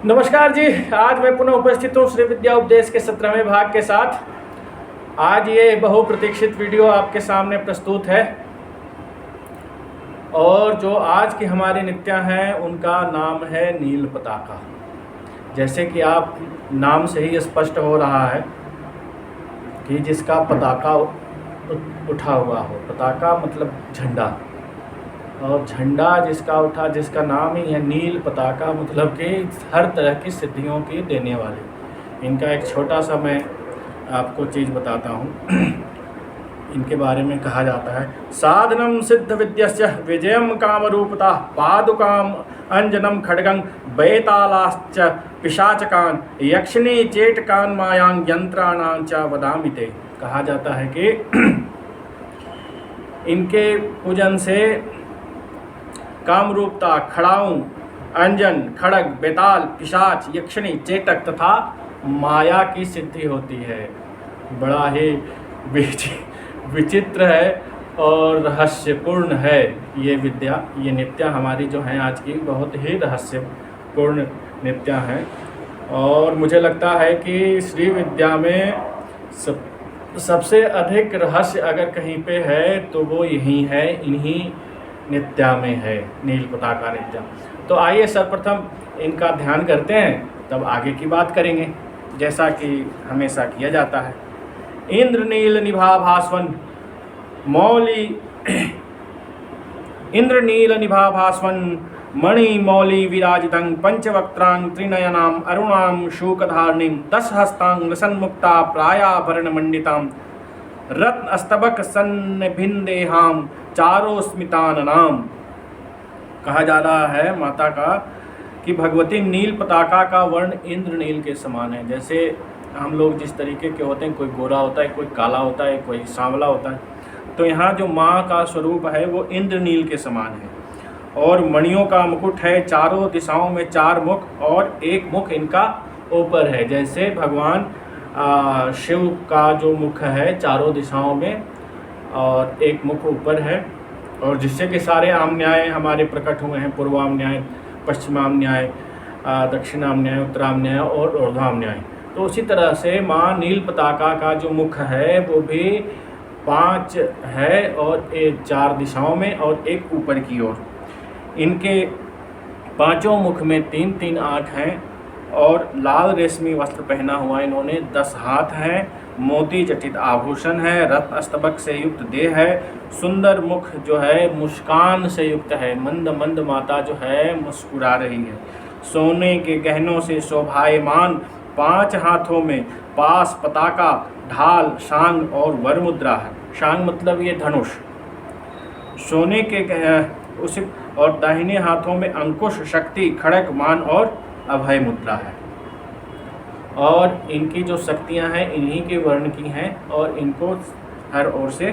नमस्कार जी। आज मैं पुनः उपस्थित हूँ श्री विद्या उपदेश के 17वें भाग के साथ। आज ये बहुप्रतीक्षित वीडियो आपके सामने प्रस्तुत है और जो आज की हमारी नित्या हैं उनका नाम है नील पताका। जैसे कि आप नाम से ही स्पष्ट हो रहा है कि जिसका पताका उठा हुआ हो। पताका मतलब झंडा, और झंडा जिसका उठा, जिसका नाम ही है नील पताका, मतलब कि हर तरह की सिद्धियों की देने वाले। इनका एक छोटा सा मैं आपको चीज़ बताता हूँ। इनके बारे में कहा जाता है, साधनम सिद्ध विद्यस्य विजयम कामरूपता पादुकाम अंजनम खड्गं बैतालाश्च पिशाचकान यक्षिणी चेटकान मायांग यंत्राणां च वदामिते। कहा जाता है कि इनके पूजन से कामरूपता, खड़ाऊं, अंजन, खड़ग, बेताल, पिशाच, यक्षिणी, चेटक तथा माया की सिद्धि होती है। बड़ा ही विचित्र है और रहस्यपूर्ण है ये विद्या। ये नित्या हमारी जो है आज की बहुत ही रहस्यपूर्ण नित्या है। और मुझे लगता है कि श्री विद्या में सबसे अधिक रहस्य अगर कहीं पे है तो वो यही है, इन्हीं नित्या में है, नील पताका नित्या। तो आइए सर्वप्रथम इनका ध्यान करते हैं, तब आगे की बात करेंगे जैसा कि हमेशा किया जाता है। इंद्रनील निभा भास्वन मौली इंद्रनील निभा भास्वन मणि मौली विराजितं पंचवक्त्रां त्रिनयनां अरुणां शूकधारणीं दशहस्तां रसन्मुक्ता प्रायाभरण मंडितां रत्न अस्तबक सन्निभिन्देहां चारोस्मिताननाम। कहा जा रहा है माता का कि भगवती नील पताका का वर्ण इंद्रनील के समान है। जैसे हम लोग जिस तरीके के होते हैं, कोई गोरा होता है, कोई काला होता है, कोई सांवला होता है, तो यहाँ जो माँ का स्वरूप है वो इंद्रनील के समान है। और मणियों का मुकुट है, चारों दिशाओं में चार मुख और एक मुख इनका ऊपर है। जैसे भगवान शिव का जो मुख है चारों दिशाओं में और एक मुख ऊपर है, और जिससे कि सारे आम न्याय हमारे प्रकट हुए हैं, पूर्वाम न्याय, पश्चिमाम न्याय, दक्षिणाम न्याय, उत्तराम न्याय और ऊर्ध्वाम न्याय। तो उसी तरह से माँ नील पताका का जो मुख है वो भी 5 है और एक 4 दिशाओं में और एक ऊपर की ओर। इनके पांचों मुख में 3-3 आँख हैं और लाल रेशमी वस्त्र पहना हुआ इन्होंने, 10 हाथ हैं, मोती जटित आभूषण है, रत्न अस्तबक से युक्त देह है, सुंदर मुख जो है मुस्कान से युक्त है, मंद मंद माता जो है मुस्कुरा रही है। सोने के गहनों से शोभायमान 5 हाथों में पास, पताका, ढाल, शांग और वरमुद्रा है। शांग मतलब ये धनुष। सोने के उसी और दाहिने हाथों में अंकुश, शक्ति, खड़ग, मान और अभय मुद्रा है। और इनकी जो शक्तियां हैं इन्हीं के वर्ण की हैं और इनको हर ओर से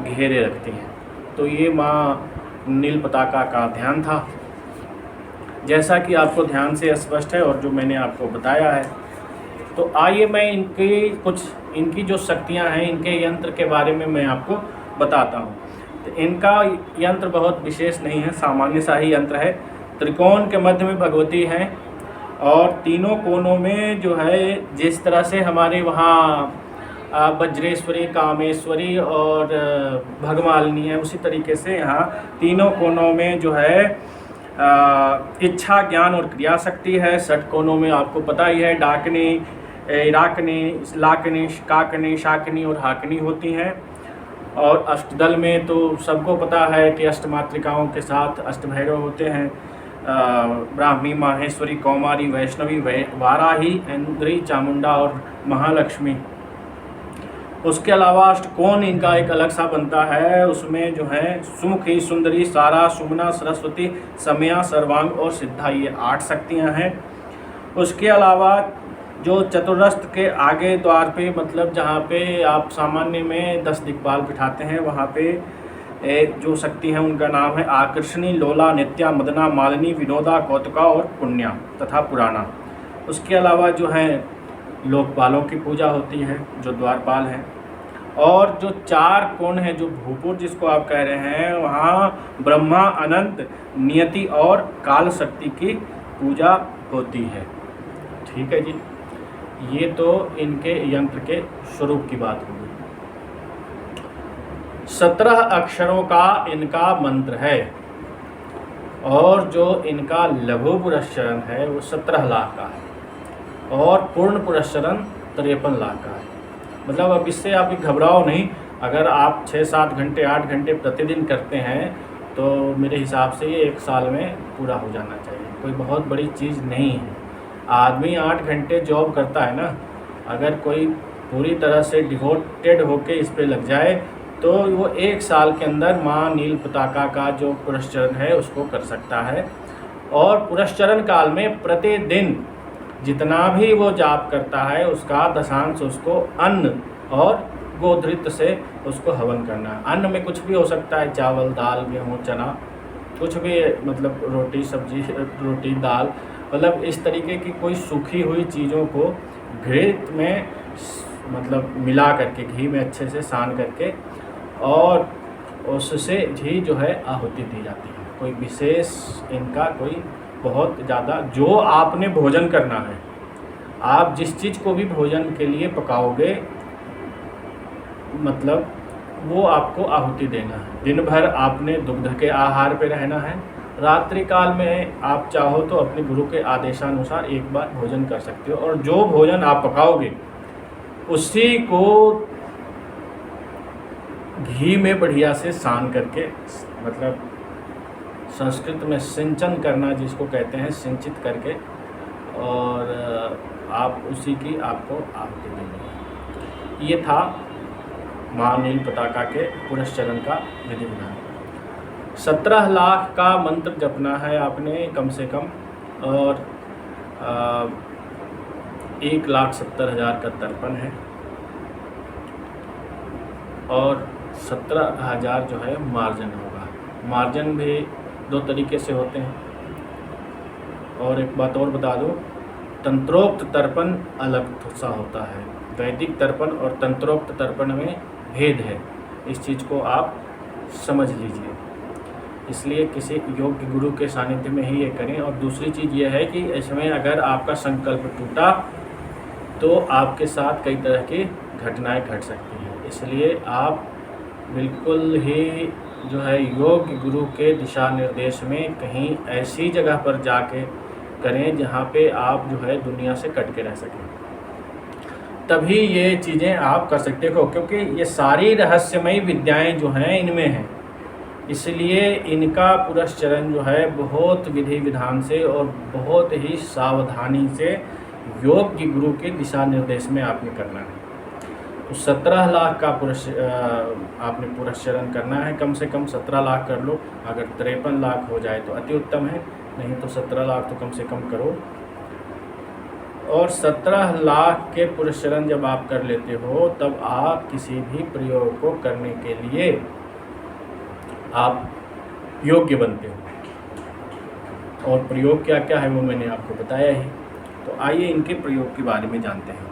घेरे रखती हैं। तो ये माँ नील पताका का ध्यान था, जैसा कि आपको ध्यान से स्पष्ट है और जो मैंने आपको बताया है। तो आइए मैं इनकी जो शक्तियां हैं, इनके यंत्र के बारे में मैं आपको बताता हूँ। तो इनका यंत्र बहुत विशेष नहीं है, सामान्य सा ही यंत्र है। त्रिकोण के मध्य में भगवती हैं और तीनों कोनों में जो है, जिस तरह से हमारे वहाँ वज्रेश्वरी, कामेश्वरी और भगमालिनी है, उसी तरीके से यहाँ तीनों कोनों में जो है इच्छा, ज्ञान और क्रिया शक्ति है। 6 कोनों में आपको पता ही है डाकिनी, इराकनी, लाकनी, काकनी, शाकनी और हाकनी होती हैं। और अष्टदल में तो सबको पता है कि अष्टमातृकाओं के साथ अष्टभैरव होते हैं, ब्राह्मी, माहेश्वरी, कौमारी, वैष्णवी, वाराही, इंद्री, चामुंडा और महालक्ष्मी। उसके अलावा अष्टकोण इनका एक अलग सा बनता है। उसमें जो है सुमुखी, सुंदरी, सारा, सुमना, सरस्वती, समया, सर्वांग और सिद्धा, ये 8 शक्तियाँ हैं। उसके अलावा जो चतुरस्त्र के आगे द्वार पे, मतलब जहाँ पे आप सामान्य में 10 दिक्पाल बिठाते हैं, वहाँ पे जो शक्ति है उनका नाम है आकर्षणी, लोला, नित्या, मदना, मालिनी, विनोदा, कौतुका और पुण्या तथा पुराना। उसके अलावा जो है लोकपालों की पूजा होती है, जो द्वारपाल हैं। और जो 4 कोण हैं, जो भूपुर जिसको आप कह रहे हैं, वहाँ ब्रह्मा, अनंत, नियति और काल शक्ति की पूजा होती है। ठीक है जी, ये तो इनके यंत्र के स्वरूप की बात होगी। 17 अक्षरों का इनका मंत्र है और जो इनका लघु पुरस्चरण है वो 17 लाख का है और पूर्ण पुरस्चरण 53 लाख का है। मतलब अब इससे आप घबराओ नहीं, अगर आप 6-7 घंटे 8 घंटे प्रतिदिन करते हैं तो मेरे हिसाब से ये 1 साल में पूरा हो जाना चाहिए, कोई बहुत बड़ी चीज़ नहीं है। आदमी 8 घंटे जॉब करता है ना, अगर कोई पूरी तरह से डिवोटेड होके इस पे लग जाए तो वो 1 साल के अंदर माँ नील पताका का जो पुरस्चरण है उसको कर सकता है। और पुरस्चरण काल में प्रतिदिन जितना भी वो जाप करता है उसका दशांश उसको अन्न और गोधृत से उसको हवन करना है। अन्न में कुछ भी हो सकता है, चावल, दाल, गेहूँ, चना, कुछ भी, मतलब रोटी, सब्जी, रोटी, दाल, मतलब इस तरीके की कोई सूखी हुई चीज़ों को घृत में मतलब मिला करके, घी में अच्छे से सान करके और उससे ही जो है आहुति दी जाती है। कोई विशेष इनका कोई बहुत ज़्यादा, जो आपने भोजन करना है, आप जिस चीज़ को भी भोजन के लिए पकाओगे मतलब वो आपको आहुति देना है। दिन भर आपने दुग्ध के आहार पे रहना है, रात्रि काल में आप चाहो तो अपने गुरु के आदेशानुसार एक बार भोजन कर सकते हो और जो भोजन आप पकाओगे उसी को घी में बढ़िया से सान करके, मतलब संस्कृत में सिंचन करना जिसको कहते हैं, सिंचित करके, और आप उसी की आपको आहुति देनी है। ये था माँ नील पताका के पुरस्चरण का विधि विधान। 17 लाख का मंत्र जपना है आपने कम से कम, और 1,70,000 का तर्पण है और 17,000 जो है मार्जन होगा। मार्जन भी 2 तरीके से होते हैं। और एक बात और बता दूं, तंत्रोक्त तर्पण अलग सा होता है। वैदिक तर्पण और तंत्रोक्त तर्पण में भेद है, इस चीज़ को आप समझ लीजिए। इसलिए किसी योग्य गुरु के सानिध्य में ही ये करें। और दूसरी चीज़ ये है कि इसमें अगर आपका संकल्प टूटा तो आपके साथ कई तरह की घटनाएं घट सकती हैं। इसलिए आप बिल्कुल ही जो है योग्य गुरु के दिशा निर्देश में कहीं ऐसी जगह पर जाके करें जहाँ पे आप जो है दुनिया से कट के रह सकें, तभी ये चीज़ें आप कर सकते हो, क्योंकि ये सारी रहस्यमयी विद्याएं जो हैं इनमें हैं। इसलिए इनका पुरस्चरण जो है बहुत विधि विधान से और बहुत ही सावधानी से योग्य गुरु के दिशा निर्देश में आपने करना है। तो 17 लाख का आपने पुरस्चरण करना है, कम से कम 17 लाख कर लो। अगर 53 लाख हो जाए तो अति उत्तम है, नहीं तो 17 लाख तो कम से कम करो। और 17 लाख के पुरस्चरण जब आप कर लेते हो तब आप किसी भी प्रयोग को करने के लिए आप योग्य बनते हो। और प्रयोग क्या क्या है वो मैंने आपको बताया ही। तो आइए इनके प्रयोग के बारे में जानते हैं।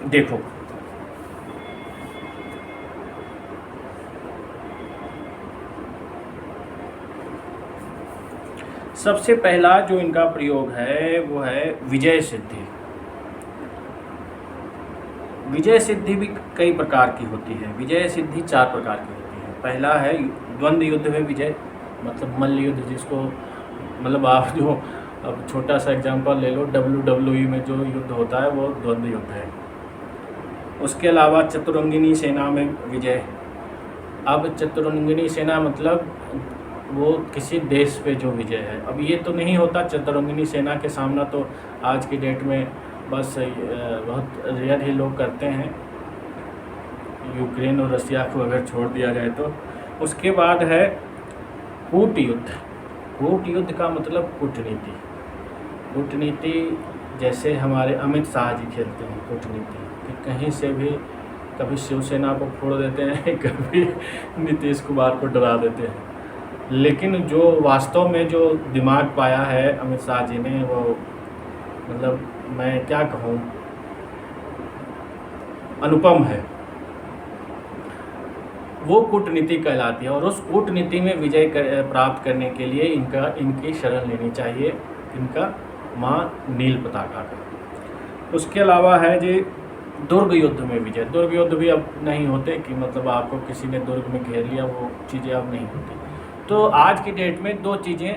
देखो, सबसे पहला जो इनका प्रयोग है वो है विजय सिद्धि। विजय सिद्धि भी कई प्रकार की होती है। विजय सिद्धि 4 प्रकार की होती है। पहला है द्वंद्व युद्ध में विजय, मतलब मल्ल युद्ध, जिसको मतलब आप जो अब छोटा सा एग्जांपल ले लो, WWE में जो युद्ध होता है वो द्वंद्व युद्ध है। उसके अलावा चतुरंगिनी सेना में विजय। अब चतुरंगिनी सेना मतलब वो किसी देश पे जो विजय है। अब ये तो नहीं होता चतुरंगिनी सेना के सामना, तो आज की डेट में बस बहुत रेयर ही लोग करते हैं, यूक्रेन और रसिया को अगर छोड़ दिया जाए तो। उसके बाद है कूट युद्ध। कूट युद्ध का मतलब कूटनीति। कूटनीति जैसे हमारे अमित शाह जी खेलते हैं कूटनीति, कि कहीं से भी कभी शिवसेना को फोड़ देते हैं, कभी नीतीश कुमार को डरा देते हैं। लेकिन जो वास्तव में जो दिमाग पाया है अमित शाह जी ने, वो मतलब मैं क्या कहूँ, अनुपम है। वो कूटनीति कहलाती है। और उस कूटनीति में विजय प्राप्त करने के लिए इनकी शरण लेनी चाहिए, इनका माँ नील पताका का। उसके अलावा है जी दुर्ग युद्ध में विजय। दुर्ग युद्ध भी अब नहीं होते कि मतलब आपको किसी ने दुर्ग में घेर लिया, वो चीज़ें अब नहीं होती। तो आज की डेट में 2 चीज़ें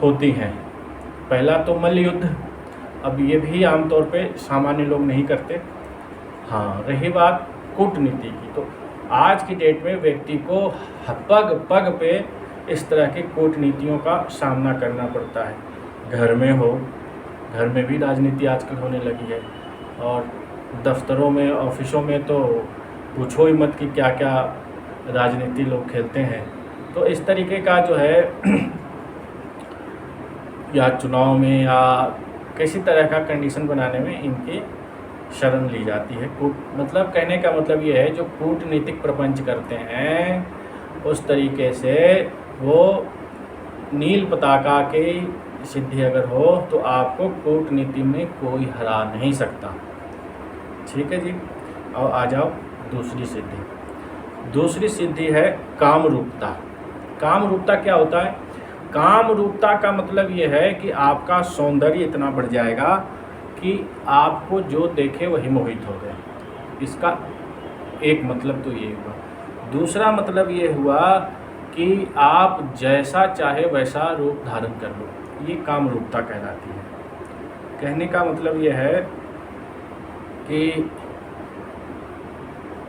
होती हैं। पहला तो मल्ल युद्ध, अब ये भी आमतौर पे सामान्य लोग नहीं करते। हाँ, रही बात कूटनीति की, तो आज की डेट में व्यक्ति को पग पग पे इस तरह की कूटनीतियों का सामना करना पड़ता है। घर में हो, घर में भी राजनीति आजकल होने लगी है, और दफ्तरों में, ऑफिसों में तो पूछो ही मत कि क्या क्या राजनीति लोग खेलते हैं। तो इस तरीके का जो है या चुनाव में या किसी तरह का कंडीशन बनाने में इनकी शरण ली जाती है। मतलब कहने का मतलब ये है, जो कूटनीतिक प्रपंच करते हैं उस तरीके से वो नील पताका की सिद्धि अगर हो तो आपको कूटनीति में कोई हरा नहीं सकता। ठीक है जी। और आ जाओ दूसरी सिद्धि। दूसरी सिद्धि है कामरूपता। कामरूपता क्या होता है? कामरूपता का मतलब ये है कि आपका सौंदर्य इतना बढ़ जाएगा कि आपको जो देखे वही मोहित हो गए। इसका एक मतलब तो ये हुआ। दूसरा मतलब ये हुआ कि आप जैसा चाहे वैसा रूप धारण कर लो, ये कामरूपता कहलाती है। कहने का मतलब ये है कि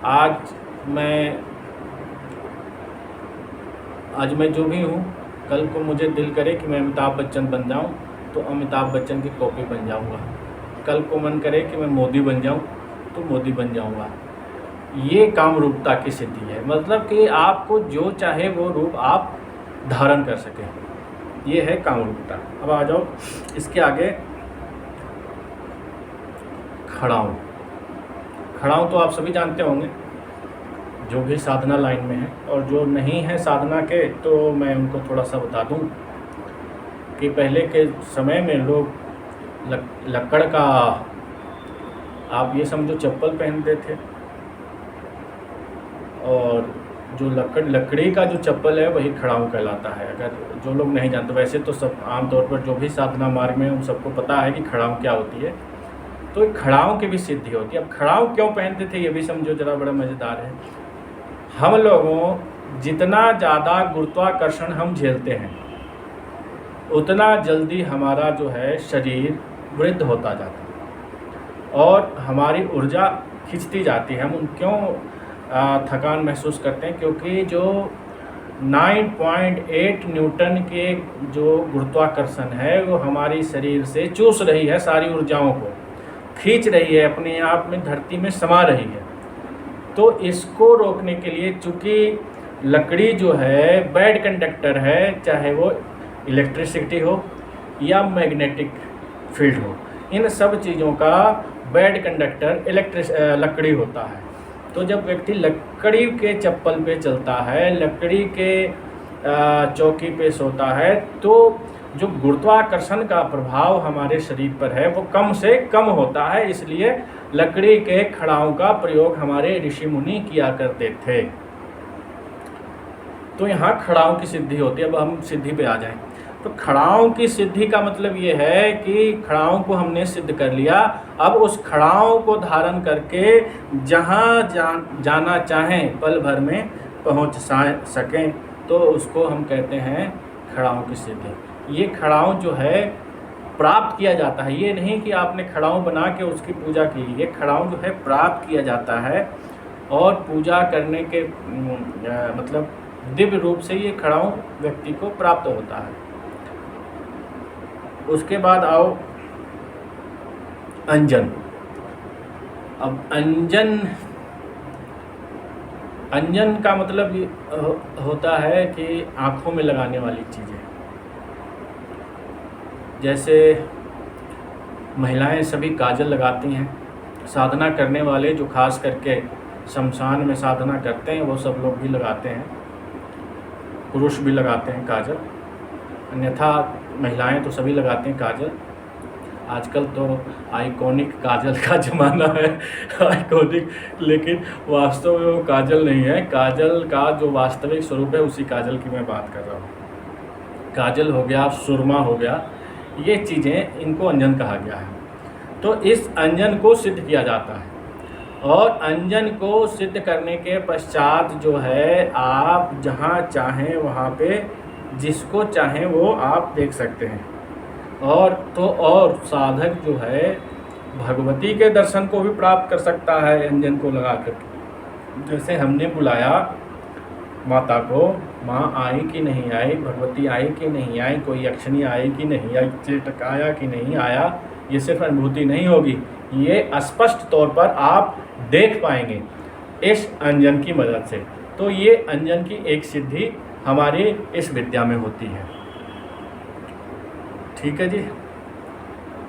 आज मैं जो भी हूँ, कल को मुझे दिल करे कि मैं अमिताभ बच्चन बन जाऊँ तो अमिताभ बच्चन की कॉपी बन जाऊँगा। कल को मन करे कि मैं मोदी बन जाऊँ तो मोदी बन जाऊँगा। ये कामरूपता की सिद्धि है। मतलब कि आपको जो चाहे वो रूप आप धारण कर सकें, ये है कामरूपता। अब आ जाओ इसके आगे, खड़ाऊँ। खड़ाऊँ तो आप सभी जानते होंगे, जो भी साधना लाइन में है, और जो नहीं है साधना के तो मैं उनको थोड़ा सा बता दूं कि पहले के समय में लोग लकड़ का, आप ये समझो, चप्पल पहनते थे, और जो लकड़ी का जो चप्पल है वही खड़ाऊँ कहलाता है। अगर जो लोग नहीं जानते, वैसे तो सब आमतौर पर जो भी साधना मार्ग में उन सबको पता है कि खड़ाऊँ क्या होती है। तो खड़ाऊँ की भी सिद्धि होती है। अब खड़ाऊँ क्यों पहनते थे ये भी समझो जरा, बड़ा मज़ेदार है। हम लोगों जितना ज़्यादा गुरुत्वाकर्षण हम झेलते हैं उतना जल्दी हमारा जो है शरीर वृद्ध होता जाता है और हमारी ऊर्जा खिंचती जाती है। हम क्यों थकान महसूस करते हैं? क्योंकि जो 9.8 न्यूटन के जो गुरुत्वाकर्षण है वो हमारी शरीर से चूस रही है, सारी ऊर्जाओं को खींच रही है, अपने आप में धरती में समा रही है। तो इसको रोकने के लिए, चूँकि लकड़ी जो है बैड कंडक्टर है, चाहे वो इलेक्ट्रिसिटी हो या मैग्नेटिक फील्ड हो, इन सब चीज़ों का बैड कंडक्टर लकड़ी होता है। तो जब व्यक्ति लकड़ी के चप्पल पे चलता है, लकड़ी के चौकी पे सोता है, तो जो गुरुत्वाकर्षण का प्रभाव हमारे शरीर पर है वो कम से कम होता है। इसलिए लकड़ी के खड़ाऊँ का प्रयोग हमारे ऋषि मुनि किया करते थे। तो यहाँ खड़ाऊँ की सिद्धि होती है। अब हम सिद्धि पे आ जाएं। तो खड़ाऊँ की सिद्धि का मतलब ये है कि खड़ाऊँ को हमने सिद्ध कर लिया। अब उस खड़ाऊँ को धारण करके जहाँ जाना चाहें पल भर में पहुँच सकें, तो उसको हम कहते हैं खड़ाऊँ की सिद्धि। ये खड़ाऊँ जो है प्राप्त किया जाता है। ये नहीं कि आपने खड़ाऊँ बना के उसकी पूजा की। ये खड़ाऊँ जो है प्राप्त किया जाता है, और पूजा करने के मतलब दिव्य रूप से ये खड़ाऊँ व्यक्ति को प्राप्त होता है। उसके बाद आओ अंजन। अब अंजन का मतलब होता है कि आँखों में लगाने वाली चीज़ें। जैसे महिलाएं सभी काजल लगाती हैं, साधना करने वाले जो खास करके शमशान में साधना करते हैं वो सब लोग भी लगाते हैं, पुरुष भी लगाते हैं काजल, अन्यथा महिलाएं तो सभी लगाते हैं काजल। आजकल तो आइकॉनिक काजल का ज़माना है, आइकॉनिक, लेकिन वास्तव में वो काजल नहीं है। काजल का जो वास्तविक स्वरूप है उसी काजल की मैं बात कर रहा हूँ। काजल हो गया, सुरमा हो गया, ये चीज़ें, इनको अंजन कहा गया है। तो इस अंजन को सिद्ध किया जाता है, और अंजन को सिद्ध करने के पश्चात जो है आप जहाँ चाहें वहाँ पे जिसको चाहें वो आप देख सकते हैं। और साधक जो है भगवती के दर्शन को भी प्राप्त कर सकता है अंजन को लगा कर। जैसे हमने बुलाया माता को, माँ आई कि नहीं आई, भगवती आई कि नहीं आई, कोई यक्षिणी आई कि नहीं आई, चेटक आया कि नहीं आया, ये सिर्फ अनुभूति नहीं होगी, ये स्पष्ट तौर पर आप देख पाएंगे इस अंजन की मदद से। तो ये अंजन की एक सिद्धि हमारी इस विद्या में होती है। ठीक है जी।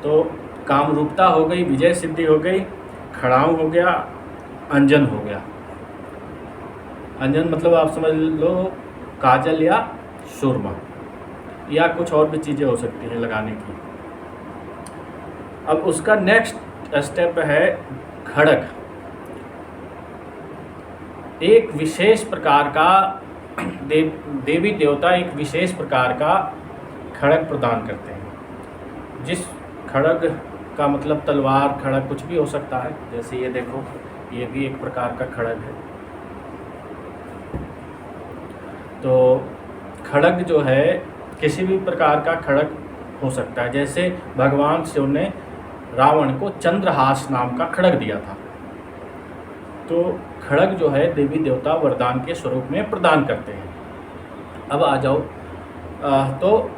तो कामरूपता हो गई, विजय सिद्धि हो गई, खड़ाऊ हो गया, अंजन हो गया। अंजन मतलब आप समझ लो काजल या सुरमा, या कुछ और भी चीज़ें हो सकती हैं लगाने की। अब उसका नेक्स्ट स्टेप है खड़ग। एक विशेष प्रकार का देवी देवता एक विशेष प्रकार का खड़ग प्रदान करते हैं। जिस खड़ग का मतलब तलवार, खड़ग कुछ भी हो सकता है। जैसे ये देखो, ये भी एक प्रकार का खड़ग है। तो खड़ग जो है किसी भी प्रकार का खड़ग हो सकता है। जैसे भगवान शिव ने रावण को चंद्रहास नाम का खड़ग दिया था। तो खड़ग जो है देवी देवता वरदान के स्वरूप में प्रदान करते हैं। अब आ जाओ, तो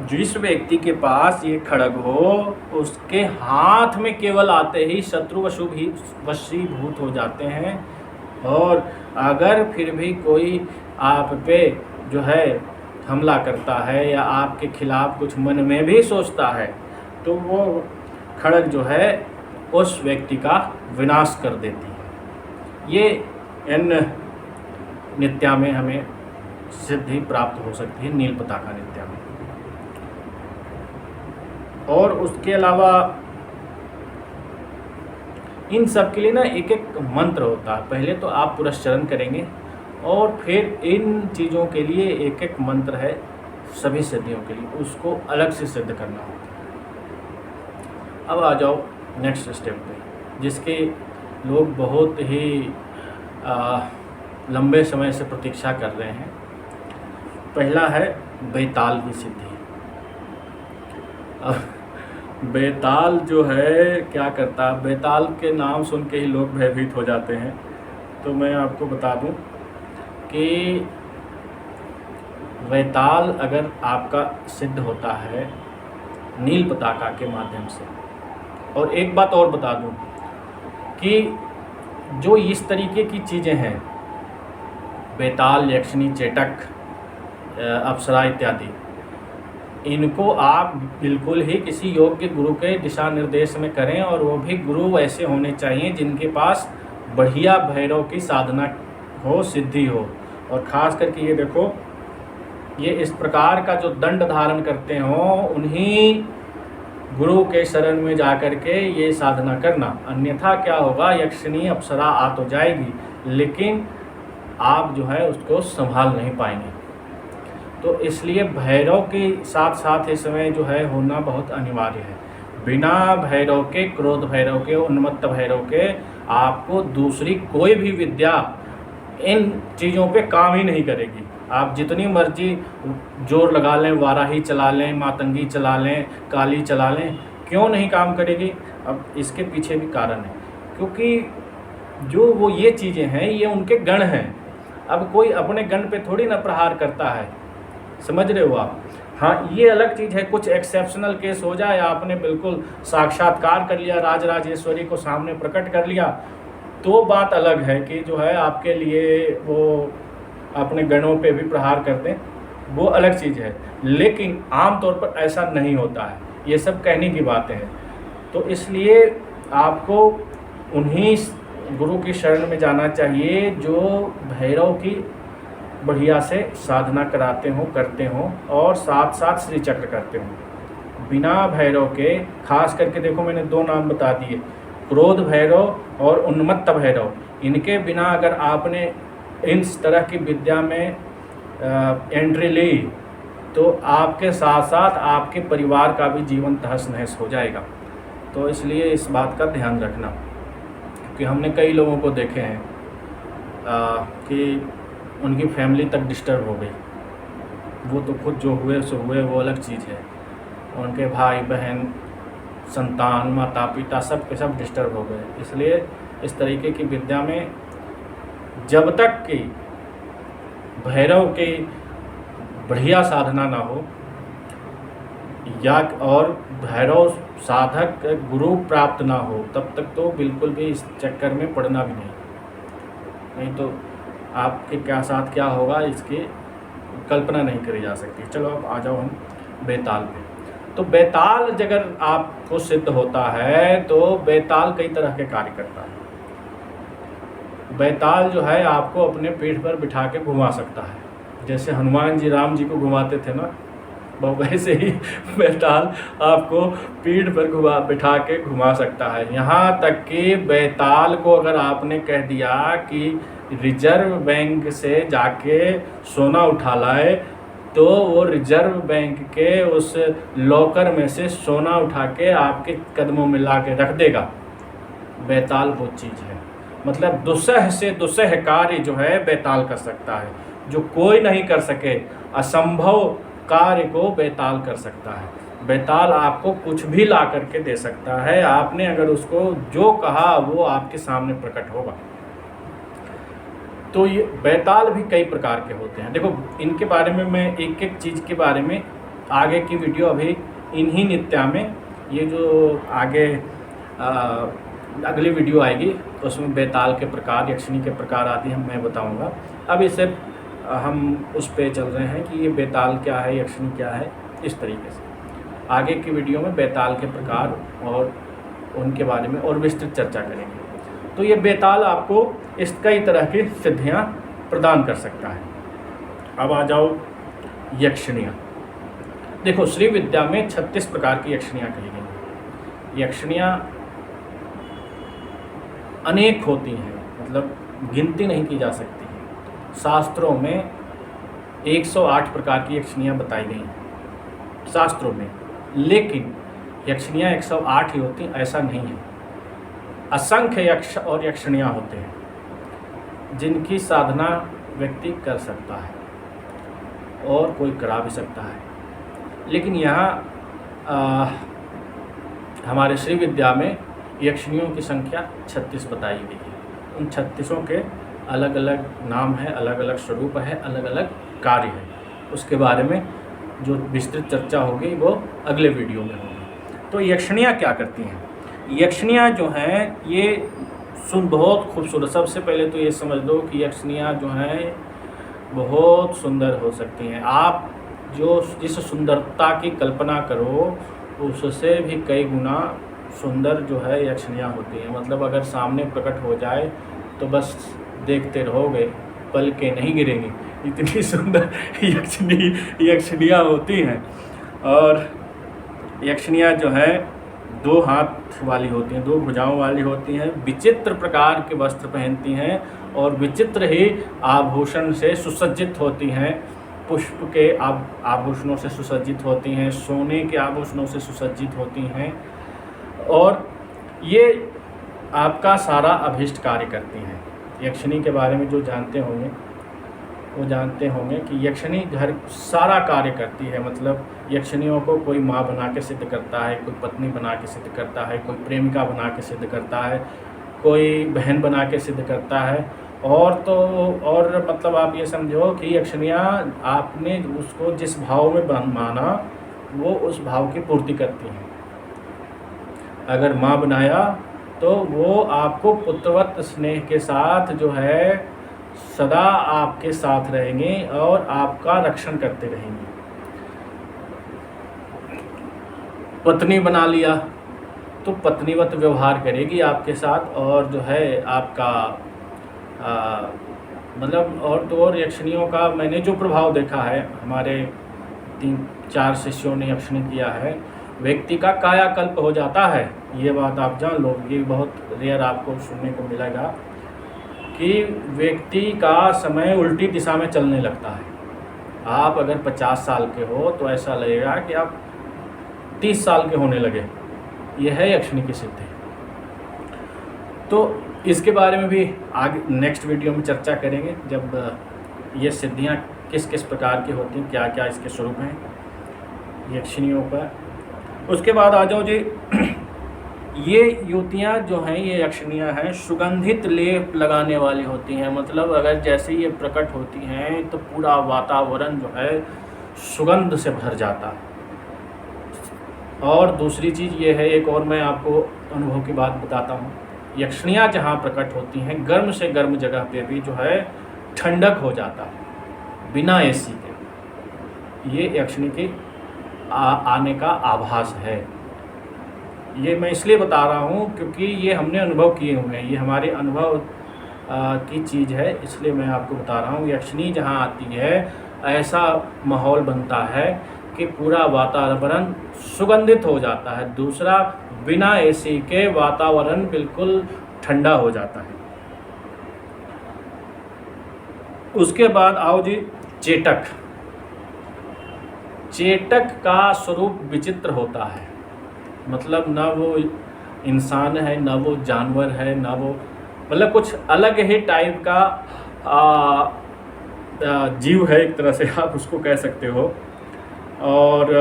जिस व्यक्ति के पास ये खड़ग हो उसके हाथ में केवल आते ही शत्रु वशीभूत हो जाते हैं। और अगर फिर भी कोई आप पे जो है हमला करता है या आपके खिलाफ कुछ मन में भी सोचता है, तो वो खड़ग जो है उस व्यक्ति का विनाश कर देती है। ये इन नित्या में हमें सिद्धि प्राप्त हो सकती है, नील पताका नित्या में। और उसके अलावा इन सब के लिए ना एक एक मंत्र होता है। पहले तो आप पुरस्चरण करेंगे और फिर इन चीज़ों के लिए एक एक मंत्र है सभी सिद्धियों के लिए, उसको अलग से सिद्ध करना होता है। अब आ जाओ नेक्स्ट स्टेप पे, जिसके लोग बहुत ही लंबे समय से प्रतीक्षा कर रहे हैं। पहला है बेताल की सिद्धि। बेताल जो है क्या करता है, बेताल के नाम सुन के ही लोग भयभीत हो जाते हैं। तो मैं आपको बता दूं कि बेताल अगर आपका सिद्ध होता है नील पताका के माध्यम से। और एक बात और बता दूं कि जो इस तरीके की चीज़ें हैं, बेताल, यक्षिणी, चेटक, अप्सरा इत्यादि, इनको आप बिल्कुल ही किसी योग्य गुरु के दिशा निर्देश में करें। और वो भी गुरु ऐसे होने चाहिए जिनके पास बढ़िया भैरव की साधना हो, सिद्धि हो। और ख़ास करके ये देखो, ये इस प्रकार का जो दंड धारण करते हों उन्हीं गुरु के शरण में जा कर के ये साधना करना। अन्यथा क्या होगा, यक्षिणी अप्सरा आ तो जाएगी लेकिन आप जो है उसको संभाल नहीं पाएंगे। तो इसलिए भैरव के साथ साथ इस समय जो है होना बहुत अनिवार्य है। बिना भैरव के, क्रोध भैरव के, उन्मत्त भैरव के आपको दूसरी कोई भी विद्या इन चीज़ों पे काम ही नहीं करेगी। आप जितनी मर्जी जोर लगा लें, वाराही चला लें, मातंगी चला लें, काली चला लें, क्यों नहीं काम करेगी। अब इसके पीछे भी कारण है, क्योंकि जो वो ये चीज़ें हैं ये उनके गण हैं। अब कोई अपने गण पे थोड़ी ना प्रहार करता है, समझ रहे हो आप। हाँ, ये अलग चीज़ है, कुछ एक्सेप्शनल केस हो जाए, आपने बिल्कुल साक्षात्कार कर लिया, राजराजेश्वरी को सामने प्रकट कर लिया, तो बात अलग है कि जो है आपके लिए वो अपने गणों पे भी प्रहार कर दें, वो अलग चीज़ है। लेकिन आमतौर पर ऐसा नहीं होता है, ये सब कहने की बातें हैं। तो इसलिए आपको उन्हीं गुरु की शरण में जाना चाहिए जो भैरव की बढ़िया से साधना कराते हों, करते हों और साथ साथ श्री चक्र करते हों। बिना भैरव के, खास करके देखो मैंने 2 नाम बता दिए, क्रोध भैरव और उन्मत्त भैरव, इनके बिना अगर आपने इस तरह की विद्या में एंट्री ली तो आपके साथ साथ आपके परिवार का भी जीवन तहस नहस हो जाएगा। तो इसलिए इस बात का ध्यान रखना, क्योंकि हमने कई लोगों को देखे हैं कि उनकी फैमिली तक डिस्टर्ब हो गई। वो तो खुद जो हुए सो हुए, वो अलग चीज़ है, उनके भाई बहन, संतान, माता पिता सब के सब डिस्टर्ब हो गए। इसलिए इस तरीके की विद्या में जब तक कि भैरव की बढ़िया साधना ना हो या और भैरव साधक गुरु प्राप्त ना हो, तब तक तो बिल्कुल भी इस चक्कर में पड़ना भी नहीं तो आपके क्या साथ क्या होगा इसकी कल्पना नहीं करी जा सकती। चलो अब आ जाओ हम बेताल पे। तो बेताल अगर आपको सिद्ध होता है तो बेताल कई तरह के कार्य करता है। बेताल जो है आपको अपने पीठ पर बिठा के घुमा सकता है, जैसे हनुमान जी राम जी को घुमाते थे ना, वैसे ही बेताल आपको पीठ पर बिठा के घुमा सकता है। यहाँ तक कि बेताल को अगर आपने कह दिया कि रिजर्व बैंक से जाके सोना उठा लाए, तो वो रिजर्व बैंक के उस लॉकर में से सोना उठा के आपके कदमों में ला के रख देगा। बेताल वो चीज़ है, मतलब दुस्सह से दुस्सह कार्य जो है बेताल कर सकता है, जो कोई नहीं कर सके, असंभव कार्य को बेताल कर सकता है। बेताल आपको कुछ भी ला करके दे सकता है, आपने अगर उसको जो कहा वो आपके सामने प्रकट होगा। तो ये बेताल भी कई प्रकार के होते हैं। देखो इनके बारे में मैं एक एक चीज़ के बारे में आगे की वीडियो अभी इन्हीं नित्या में, ये जो आगे अगली वीडियो आएगी तो उसमें बेताल के प्रकार, यक्षिणी के प्रकार आदि मैं बताऊंगा। अभी सिर्फ हम उस पे चल रहे हैं कि ये बेताल क्या है, यक्षिणी क्या है, इस तरीके से आगे की वीडियो में बेताल के प्रकार और उनके बारे में और विस्तृत चर्चा करेंगे। तो ये बेताल आपको इस कई तरह की सिद्धियां प्रदान कर सकता है। अब आ जाओ यक्षिणियाँ। देखो श्री विद्या में 36 प्रकार की यक्षिणियाँ कही गई। यक्षिणियाँ अनेक होती हैं, मतलब गिनती नहीं की जा सकती है। शास्त्रों में 108 प्रकार की यक्षिणियाँ बताई गई हैं शास्त्रों में, लेकिन यक्षिणियाँ 108 ही होती ऐसा नहीं है। असंख्य यक्ष और यक्षिणियाँ होते हैं जिनकी साधना व्यक्ति कर सकता है और कोई करा भी सकता है। लेकिन यहाँ हमारे श्री विद्या में यक्षिणियों की संख्या 36 बताई गई है। उन 36 के अलग अलग नाम है, अलग अलग स्वरूप है, अलग अलग कार्य है। उसके बारे में जो विस्तृत चर्चा होगी वो अगले वीडियो में होगी। तो यक्षिणियाँ क्या करती हैं? यक्षिणियाँ जो हैं ये बहुत खूबसूरत, सबसे पहले तो ये समझ लो कि यक्षिणियाँ जो हैं बहुत सुंदर हो सकती हैं। आप जो जिस सुंदरता की कल्पना करो उससे भी कई गुना सुंदर जो है यक्षिणियाँ होती हैं। मतलब अगर सामने प्रकट हो जाए तो बस देखते रहोगे, पल के नहीं गिरेंगी, इतनी सुंदर यक्षिणियाँ होती हैं। और यक्षिणियाँ जो है 2 हाथ वाली होती हैं, 2 भुजाओं वाली होती हैं, विचित्र प्रकार के वस्त्र पहनती हैं और विचित्र ही आभूषण से सुसज्जित होती हैं। पुष्प के आभूषणों से सुसज्जित होती हैं, सोने के आभूषणों से सुसज्जित होती हैं और ये आपका सारा अभीष्ट कार्य करती हैं। यक्षिणी के बारे में जो जानते होंगे वो जानते होंगे कि यक्षिणी घर सारा कार्य करती है। मतलब यक्षिणियों को कोई माँ बना के सिद्ध करता है, कोई पत्नी बना के सिद्ध करता है, कोई प्रेमिका बना के सिद्ध करता है, कोई बहन बना के सिद्ध करता है। और तो और मतलब आप ये समझो कि यक्षिणियाँ आपने उसको जिस भाव में माना वो उस भाव की पूर्ति करती हैं। अगर माँ बनाया तो वो आपको पुत्रवत स्नेह के साथ जो है सदा आपके साथ रहेंगे और आपका रक्षण करते रहेंगे। पत्नी बना लिया तो पत्नीवत व्यवहार करेगी आपके साथ और जो है आपका मतलब और तो और यक्षिणियों का मैंने जो प्रभाव देखा है, हमारे 3-4 शिष्यों ने यक्षिणी किया है, व्यक्ति का कायाकल्प हो जाता है। ये बात आप जान लो, ये बहुत रेयर आपको सुनने को मिलेगा कि व्यक्ति का समय उल्टी दिशा में चलने लगता है। आप अगर 50 साल के हो तो ऐसा लगेगा कि आप 30 साल के होने लगे। यह है यक्षिणी की सिद्धि। तो इसके बारे में भी आगे नेक्स्ट वीडियो में चर्चा करेंगे, जब ये सिद्धियाँ किस किस प्रकार की होती हैं, क्या क्या इसके स्वरूप हैं यक्षिणियों पर। उसके बाद आ जाओ जी, ये युवतियाँ जो हैं, ये यक्षिणियाँ हैं, सुगंधित लेप लगाने वाली होती हैं। मतलब अगर जैसे ये प्रकट होती हैं तो पूरा वातावरण जो है सुगंध से भर जाता है। और दूसरी चीज़ ये है, एक और मैं आपको अनुभव की बात बताता हूँ। यक्षिणियाँ जहाँ प्रकट होती हैं, गर्म से गर्म जगह पे भी जो है ठंडक हो जाता है बिना एसी के। ये यक्षिणी की आने का आभास है। ये मैं इसलिए बता रहा हूँ क्योंकि ये हमने अनुभव किए हुए हैं, ये हमारे अनुभव की चीज़ है, इसलिए मैं आपको बता रहा हूँ। यक्षिणी जहाँ आती है ऐसा माहौल बनता है कि पूरा वातावरण सुगंधित हो जाता है। दूसरा, बिना एसी के वातावरण बिल्कुल ठंडा हो जाता है। उसके बाद आओ जी, चेटक। चेटक का स्वरूप विचित्र होता है। मतलब ना वो इंसान है, ना वो जानवर है, ना वो, मतलब कुछ अलग ही टाइप का जीव है, एक तरह से आप उसको कह सकते हो। और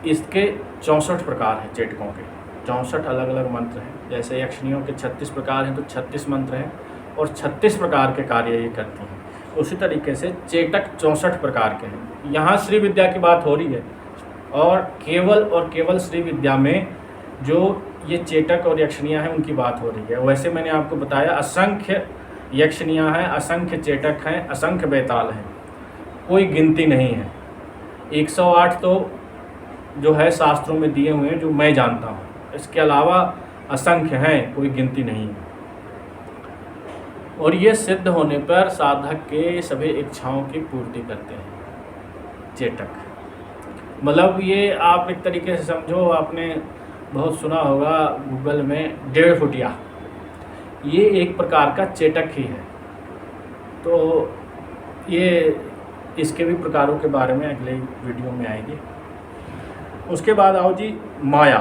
इसके 64 प्रकार हैं चेटकों के, 64 अलग अलग मंत्र हैं। जैसे यक्षिणियों के 36 प्रकार हैं तो 36 मंत्र हैं और 36 प्रकार के कार्य ये करती हैं। उसी तरीके से चेटक 64 प्रकार के हैं। यहाँ श्री विद्या की बात हो रही है और केवल श्री विद्या में जो ये चेटक और यक्षिणियाँ हैं उनकी बात हो रही है। वैसे मैंने आपको बताया असंख्य यक्षिणियाँ हैं, असंख्य चेटक हैं, असंख्य बेताल हैं, कोई गिनती नहीं है। 108 तो जो है शास्त्रों में दिए हुए हैं जो मैं जानता हूँ, इसके अलावा असंख्य हैं, कोई गिनती नहीं है। और ये सिद्ध होने पर साधक के सभी इच्छाओं की पूर्ति करते हैं चेटक। मतलब ये आप एक तरीके से समझो, आपने बहुत सुना होगा गूगल में 1.5 फुटिया, ये एक प्रकार का चेटक ही है। तो ये इसके भी प्रकारों के बारे में अगले वीडियो में आएंगे। उसके बाद आओ जी, माया।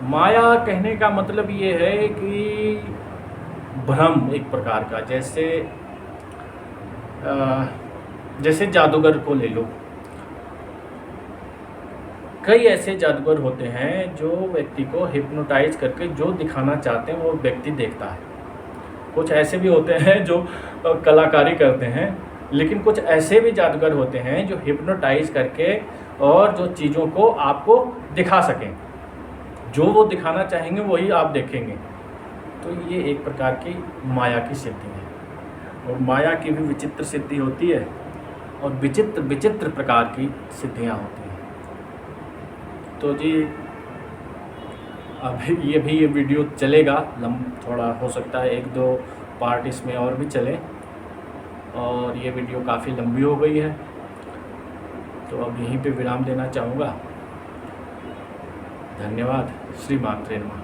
माया कहने का मतलब ये है कि भ्रम एक प्रकार का। जैसे जादूगर को ले लो, कई ऐसे जादूगर होते हैं जो व्यक्ति को हिप्नोटाइज करके जो दिखाना चाहते हैं वो व्यक्ति देखता है। कुछ ऐसे भी होते हैं जो कलाकारी करते हैं, लेकिन कुछ ऐसे भी जादूगर होते हैं जो हिप्नोटाइज करके और जो चीज़ों को आपको दिखा सकें, जो वो दिखाना चाहेंगे वही आप देखेंगे। तो ये एक प्रकार की माया की सिद्धि है। और माया की भी विचित्र सिद्धि होती है और विचित्र प्रकार की सिद्धियां होती हैं। तो जी अभी ये वीडियो चलेगा, थोड़ा हो सकता है 1-2 पार्ट इसमें और भी चले, और ये वीडियो काफ़ी लंबी हो गई है तो अब यहीं पे विराम देना चाहूँगा। धन्यवाद। श्री मात्रे नमः।